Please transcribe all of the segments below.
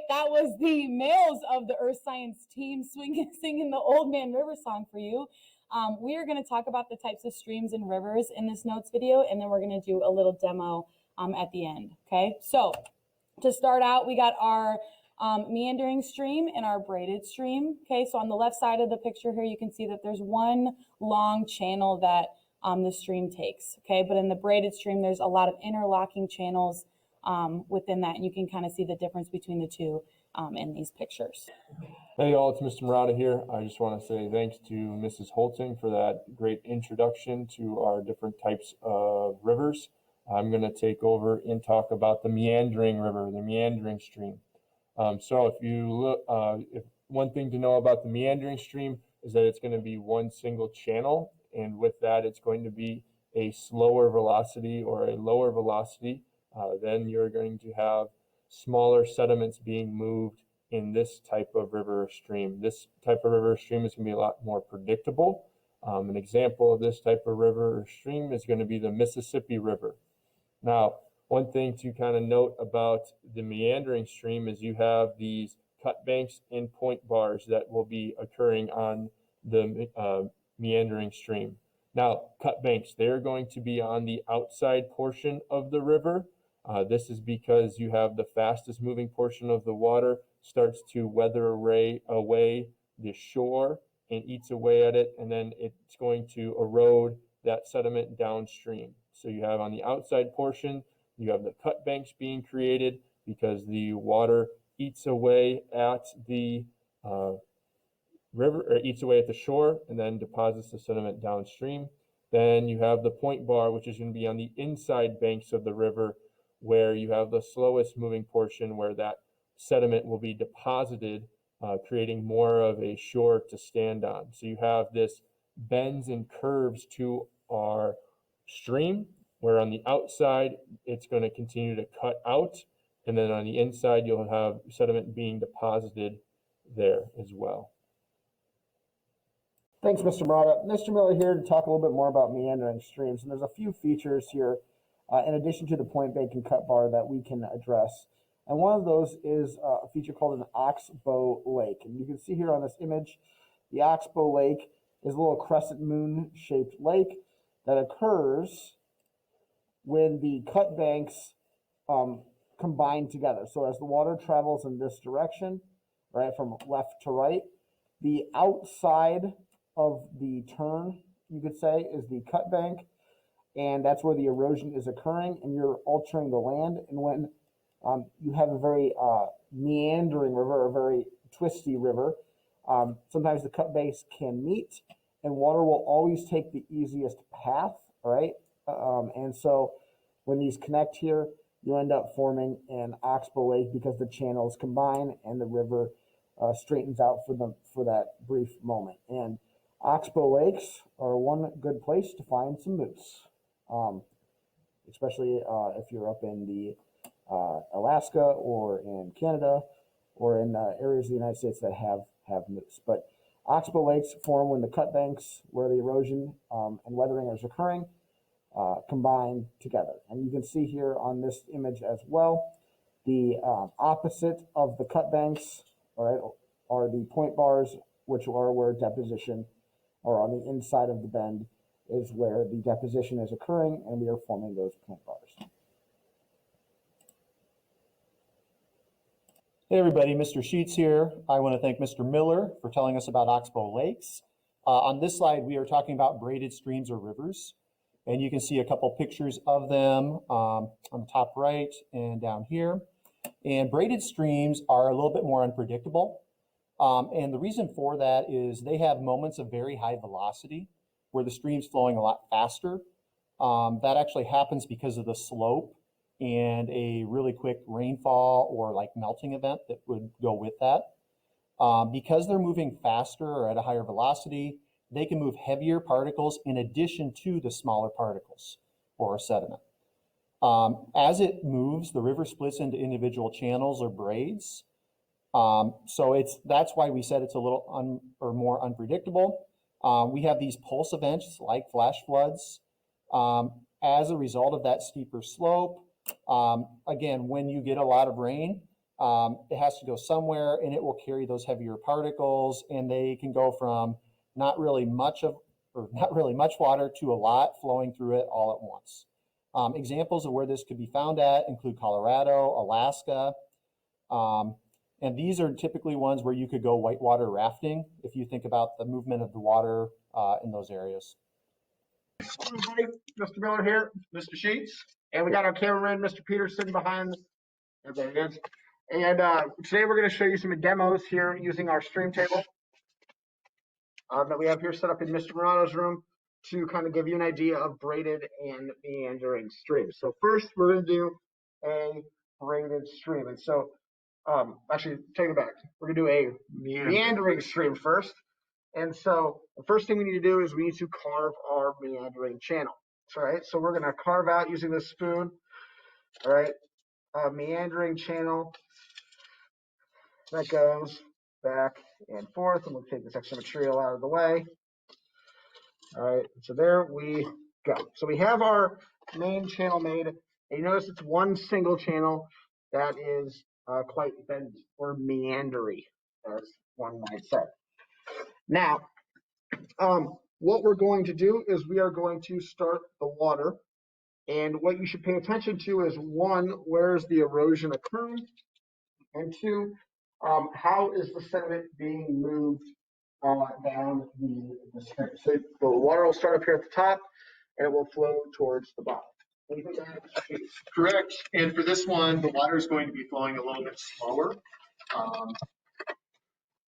right, that was the males of the Earth Science team singing the Old Man River song for you. We are going to talk about the types of streams and rivers in this notes video, and then we're going to do a little demo at the end. Okay, so to start out, we got our meandering stream and our braided stream. Okay, so on the left side of the picture here, you can see that there's one long channel that the stream takes. Okay, but in the braided stream, there's a lot of interlocking channels within that, and you can kind of see the difference between the two in these pictures. Hey all, it's Mr. Murata here. I just want to say thanks to Mrs. Holting for that great introduction to our different types of rivers. I'm going to take over and talk about the meandering river, the meandering stream. So if you look, if one thing to know about the meandering stream is that it's going to be one single channel, and with that it's going to be a slower velocity or a lower velocity. Then you're going to have smaller sediments being moved in this type of river or stream. This type of river or stream is going to be a lot more predictable. An example of this type of river or stream is going to be the Mississippi River. Now, one thing to kind of note about the meandering stream is you have these cut banks and point bars that will be occurring on the meandering stream. Now, cut banks, they're going to be on the outside portion of the river. This is because you have the fastest moving portion of the water starts to weather away the shore and eats away at it, and then it's going to erode that sediment downstream. So you have on the outside portion, you have the cut banks being created because the water eats away at the river, or eats away at the shore, and then deposits the sediment downstream. Then you have the point bar, which is going to be on the inside banks of the river, where you have the slowest moving portion where that sediment will be deposited, creating more of a shore to stand on. So you have this bends and curves to our stream, where on the outside it's going to continue to cut out, and then on the inside you'll have sediment being deposited there as well. Thanks, Mr. Murata. Mr. Miller here to talk a little bit more about meandering streams. And there's a few features here, in addition to the point bank and cut bar, that we can address. And one of those is a feature called an Oxbow Lake. And you can see here on this image, the Oxbow Lake is a little crescent moon-shaped lake that occurs when the cut banks combine together. So as the water travels in this direction, right, from left to right, the outside of the turn, you could say, is the cut bank, and that's where the erosion is occurring, and you're altering the land. And when you have a very meandering river, a very twisty river, sometimes the cut banks can meet, and water will always take the easiest path, right? And so when these connect here, you end up forming an Oxbow Lake because the channels combine and the river straightens out for that brief moment. And Oxbow Lakes are one good place to find some moose, especially if you're up in the Alaska or in Canada or in areas of the United States that have moose. But Oxbow Lakes form when the cut banks, where the erosion and weathering is occurring, combine together. And you can see here on this image as well, the opposite of the cut banks, all right, are the point bars, which are where deposition, or on the inside of the bend is where the deposition is occurring, and we are forming those point bars. Hey everybody, Mr. Sheets here. I want to thank Mr. Miller for telling us about Oxbow Lakes. On this slide, we are talking about braided streams or rivers, and you can see a couple pictures of them on the top right and down here. And braided streams are a little bit more unpredictable. And the reason for that is they have moments of very high velocity where the stream's flowing a lot faster. That actually happens because of the slope and a really quick rainfall or like melting event that would go with that. Because they're moving faster or at a higher velocity, they can move heavier particles in addition to the smaller particles or sediment. As it moves, the river splits into individual channels or braids. So that's why we said it's a little more unpredictable. We have these pulse events like flash floods. As a result of that steeper slope, again, when you get a lot of rain, it has to go somewhere, and it will carry those heavier particles, and they can go from not really much water to a lot flowing through it all at once. Examples of where this could be found at include Colorado, Alaska, and these are typically ones where you could go whitewater rafting if you think about the movement of the water in those areas. Everybody, Mr. Miller here, Mr. Sheets, and we got our cameraman, Mr. Peterson, behind. There he is. And today we're going to show you some demos here using our stream table that we have here set up in Mr. Morano's room to kind of give you an idea of braided and meandering streams. So first we're going to do a braided stream. And so actually take it back. We're going to do a meandering stream first. And so the first thing we need to do is we need to carve our meandering channel. All right, so we're going to carve out using this spoon. All right, a meandering channel that goes back and forth, and we'll take this extra material out of the way. All right, so there we go. So we have our main channel made, and you notice it's one single channel that is quite bent or meandery, as one might say. Now, what we're going to do is we are going to start the water, and what you should pay attention to is one, where's the erosion occurring, and two, how is the sediment being moved down the stream. So the water will start up here at the top, and it will flow towards the bottom. Correct. And for this one, the water is going to be flowing a little bit slower,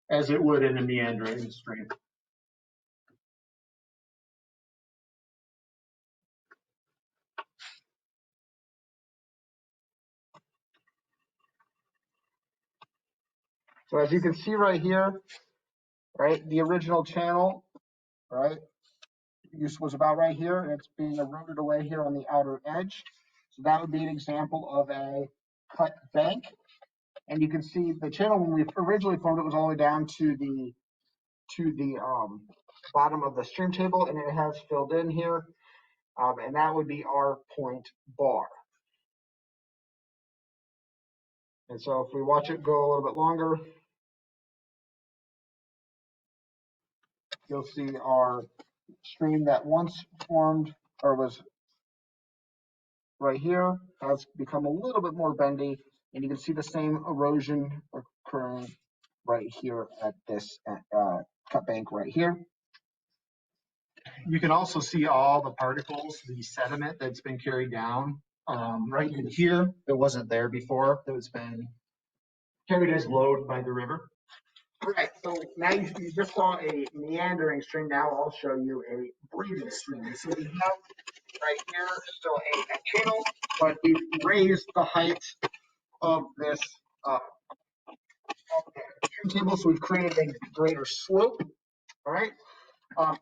as it would in a meandering stream. So as you can see right here, right, the original channel, right, was about right here, and it's being eroded away here on the outer edge. So that would be an example of a cut bank. And you can see the channel when we originally formed it was all the way down to the bottom of the stream table, and it has filled in here, and that would be our point bar. And so if we watch it go a little bit longer, you'll see our stream that once formed or was right here has become a little bit more bendy, and you can see the same erosion occurring right here at this cut bank right here. You can also see all the particles, the sediment that's been carried down right in here. It wasn't there before. It's been carried as load by the river. All right, so now you just saw a meandering stream. Now I'll show you a braided stream. So we have right here still a channel, but we've raised the height of this stream table, so we've created a greater slope. All right,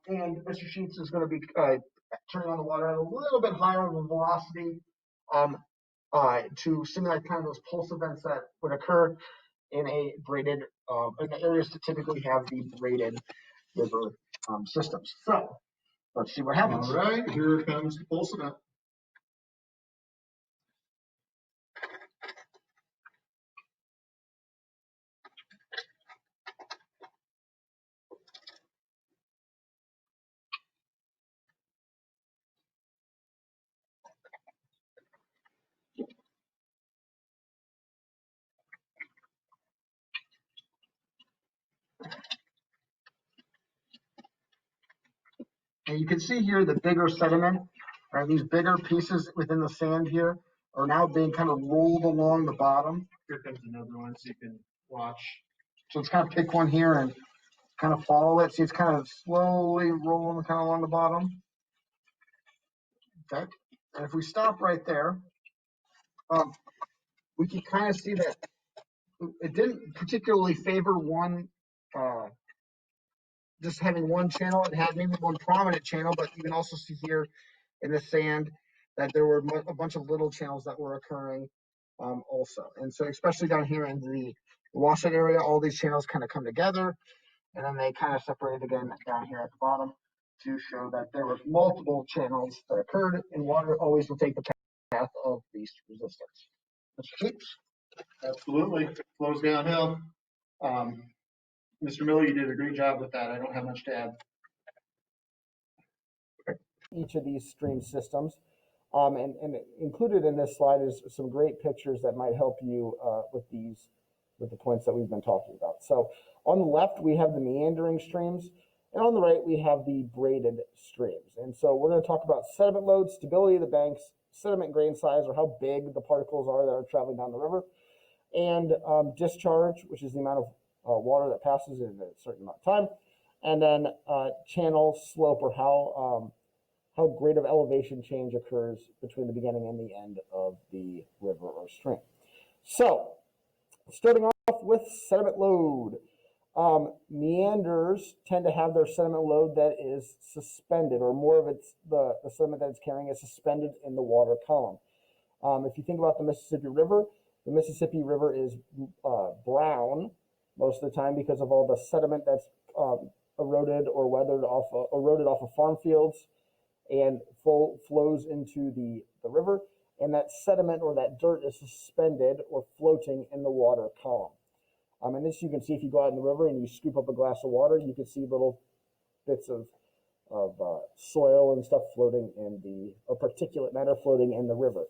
and Mr. Sheets is going to be turning on the water at a little bit higher of a velocity to simulate kind of those pulse events that would occur in a braided, in the areas that typically have the braided river systems. So let's see what happens. All right, here comes the pulse event. And you can see here the bigger sediment, right? These bigger pieces within the sand here are now being kind of rolled along the bottom. Here comes another one, so you can watch. So let's kind of pick one here and kind of follow it. See, it's kind of slowly rolling kind of along the bottom. Okay. And if we stop right there, we can kind of see that it didn't particularly favor one, just having one channel. It had maybe one prominent channel, but you can also see here in the sand that there were a bunch of little channels that were occurring also. And so especially down here in the washout area, all these channels kind of come together, and then they kind of separate again down here at the bottom to show that there were multiple channels that occurred, and water always will take the path of least resistance. Mr. Sheets? Absolutely. Flows downhill. Mr. Miller, you did a great job with that. I don't have much to add. Each of these stream systems. And included in this slide is some great pictures that might help you with the points that we've been talking about. So on the left, we have the meandering streams, and on the right, we have the braided streams. And so we're going to talk about sediment load, stability of the banks, sediment grain size, or how big the particles are that are traveling down the river, and discharge, which is the amount of water that passes in a certain amount of time, and then channel slope, or how great of elevation change occurs between the beginning and the end of the river or stream. So, starting off with sediment load. Meanders tend to have their sediment load that is suspended, or more of the sediment that it's carrying is suspended in the water column. If you think about the Mississippi River is brown most of the time because of all the sediment that's eroded off of farm fields and flows into the river, and that sediment or that dirt is suspended or floating in the water column. And this you can see if you go out in the river and you scoop up a glass of water, you can see little bits of soil and stuff floating or particulate matter floating in the river.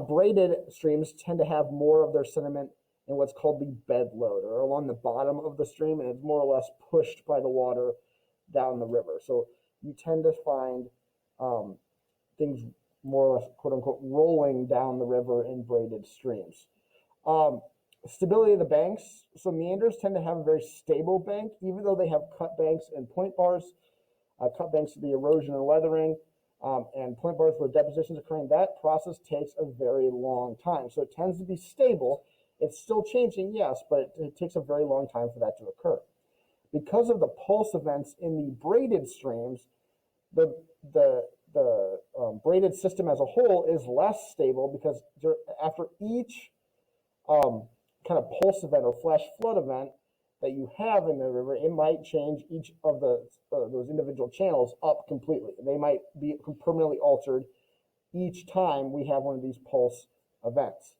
Braided streams tend to have more of their sediment in what's called the bed load, or along the bottom of the stream, and it's more or less pushed by the water down the river. So you tend to find things more or less, quote unquote, rolling down the river in braided streams. Stability of the banks. So meanders tend to have a very stable bank, even though they have cut banks and point bars. Cut banks would be erosion and weathering, and point bars where depositions occurring. That process takes a very long time. So it tends to be stable. It's still changing, yes, but it takes a very long time for that to occur. Because of the pulse events in the braided streams, the braided system as a whole is less stable, because after each kind of pulse event or flash flood event that you have in the river, it might change each of those individual channels up completely. They might be permanently altered each time we have one of these pulse events.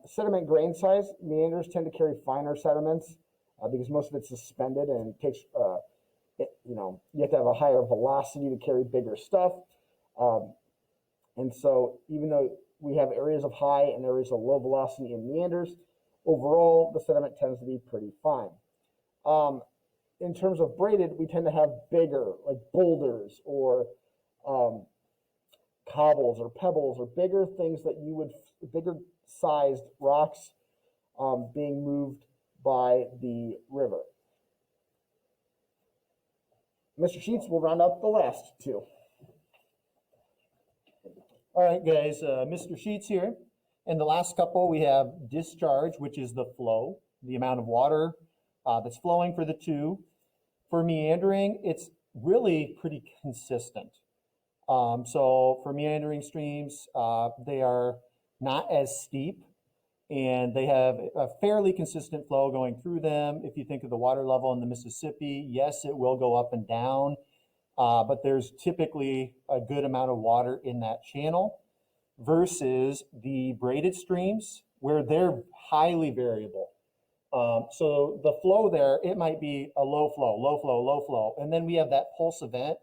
Sediment grain size. Meanders tend to carry finer sediments because most of it's suspended, and it takes you have to have a higher velocity to carry bigger stuff. And so even though we have areas of high and areas of low velocity in meanders, overall the sediment tends to be pretty fine. In terms of braided, we tend to have bigger, like boulders or cobbles or pebbles or bigger things bigger sized rocks being moved by the river. Mr. Sheets will round up the last two. All right, guys, Mr. Sheets here. In the last couple, we have discharge, which is the flow, the amount of water that's flowing for the two. For meandering, it's really pretty consistent. So for meandering streams, they are not as steep, and they have a fairly consistent flow going through them. If you think of the water level in the Mississippi, yes, it will go up and down, but there's typically a good amount of water in that channel, versus the braided streams, where they're highly variable. So the flow there, it might be a low flow, low flow, low flow. And then we have that pulse event.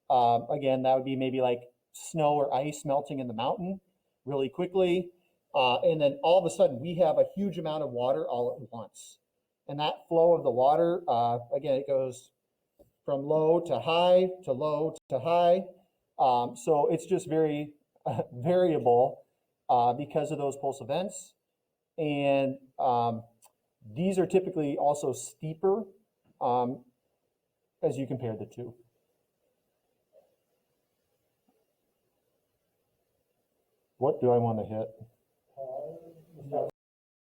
Again, that would be maybe like snow or ice melting in the mountain really quickly. And then all of a sudden we have a huge amount of water all at once. And that flow of the water, again, it goes from low to high to low to high. So it's just very variable because of those pulse events. And these are typically also steeper as you compare the two. What do I want to hit?